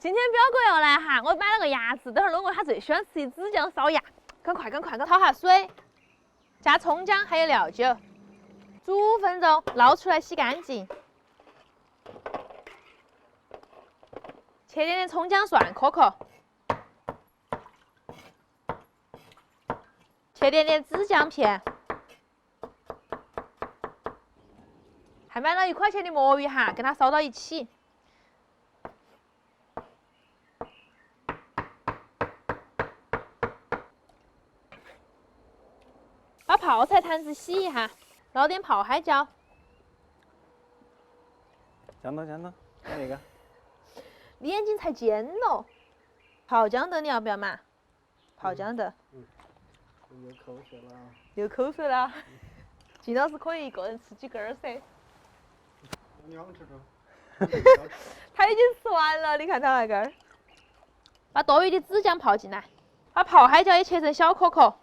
今天表哥要来哈，我买了个鸭子，等会儿弄个他最喜欢吃的紫姜烧鸭，赶快，焯下水，加葱姜还有料酒，煮5分钟，捞出来洗干净。切点葱姜蒜颗颗，切点紫姜片，还买了1块钱的魔芋哈，跟它烧到一起。把泡菜坛子洗一下，捞点泡海椒。姜头，那个。你眼睛才尖了。泡姜豆你要不要嘛？泡姜豆。流口水了。流口水了。金老师可以一个人吃几根儿噻。你好吃着。他已经吃完了，你看他那根儿。把多余的紫姜泡进来，把泡海椒也切成小颗颗。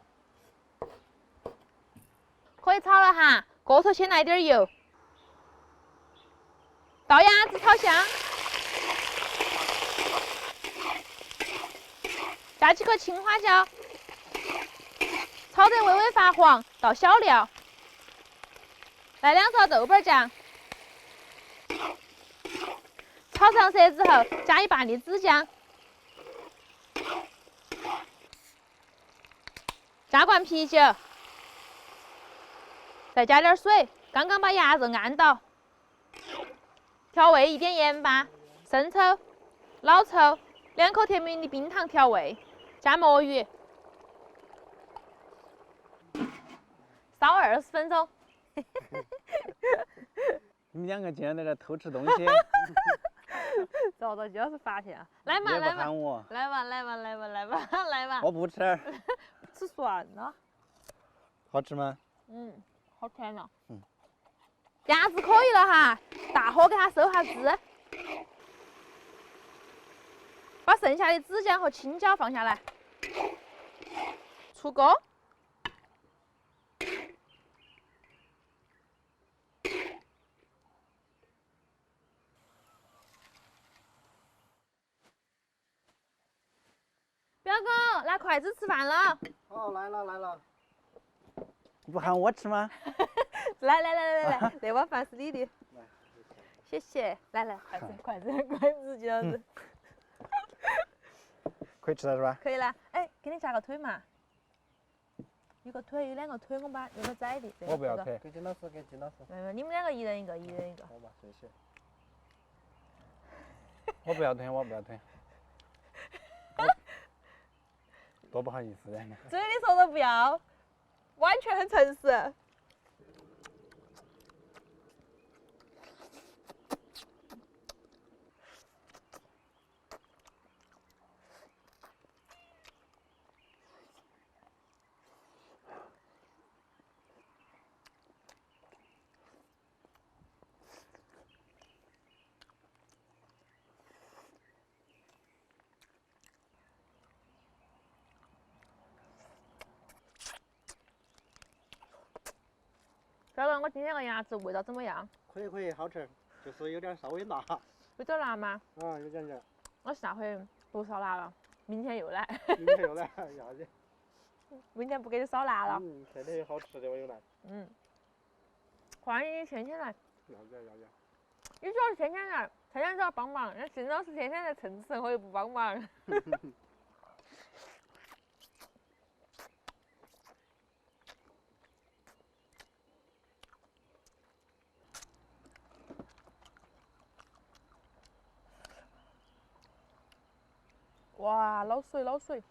可以炒了哈，锅头先来点油，倒鸭子炒香，加几颗青花椒，炒得微微发黄，倒小料，来2勺豆瓣酱，炒上色之后加1半的紫姜，加罐啤酒。再加点水，刚刚把鸭肉按倒，调味1点盐巴、生抽、老抽，2颗甜蜜的冰糖调味，加魔芋，烧20分钟。你们2个竟然在这偷吃东西！遭到金老师发现了，来嘛，来嘛！我不吃。吃算了。好吃吗？好甜了。鸭子可以了哈，大火给它收下汁，把剩下的紫姜和青椒放下来，出锅。表哥，拿筷子吃饭了。哦，来了。不喊我吃吗？来，那碗饭是你的。谢谢。来，筷子，金老师。可以吃了是吧？可以了。哎，给你夹个腿嘛。有个腿，有2个腿，我把那个宰的。我不要腿。给金老师。没，你们2个一人一个。好吧，谢谢。我不要腿。多不好意思呀！嘴里说的不要，完全很诚实。表哥，我今天个鸭子味道怎么样？可以，好吃，就是有点稍微辣。有点辣吗？有点。我下回不烧辣了，明天又来。要得。明天不给你烧辣了。现在有好吃的我又来。欢迎你天天来。要。你主要是天天来，天天都要帮忙，那金老师天天在蹭吃，我又不帮忙。哇，捞水！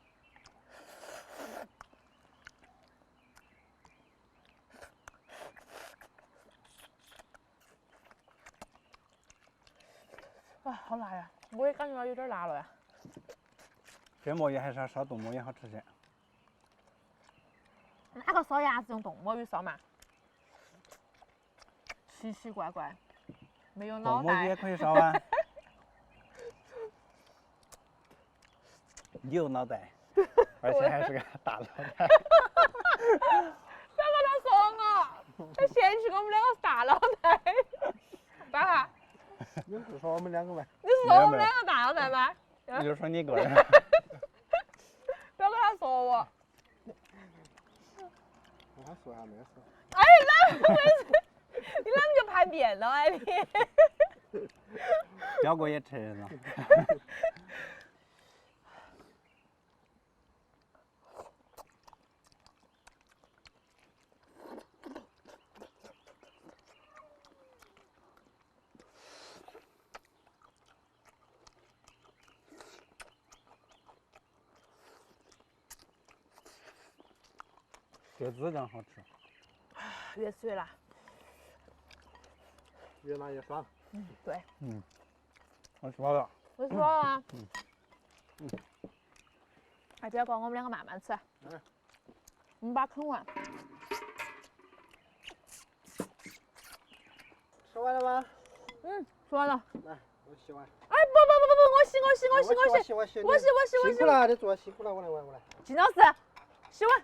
哇，好辣呀！我也感觉到有点辣了呀。这魔芋还是要烧冻魔芋好吃些。哪个烧鸭子用冻魔芋烧嘛？奇怪，没有脑袋。冻魔芋也可以烧啊。你有脑袋，而且还是个大脑袋。别跟他说我，他嫌弃我们2个大脑袋。爸爸，你不是说我们2个吗？你是说我们2个大脑袋吗？你就说你一个人。不要跟他说我。跟他说呀，没事。哎，那为什你那么就叛变了哎你？表哥也承认了。这籽真好吃。越吃越辣。越辣越爽。对。我说了。我说了啊。哎，表哥，我们两个慢慢吃。我们把它啃完。吃完了吗？吃完了。来，我洗碗。哎，不，我洗。我洗。辛苦了，你做辛苦了，我来。金老师，洗碗。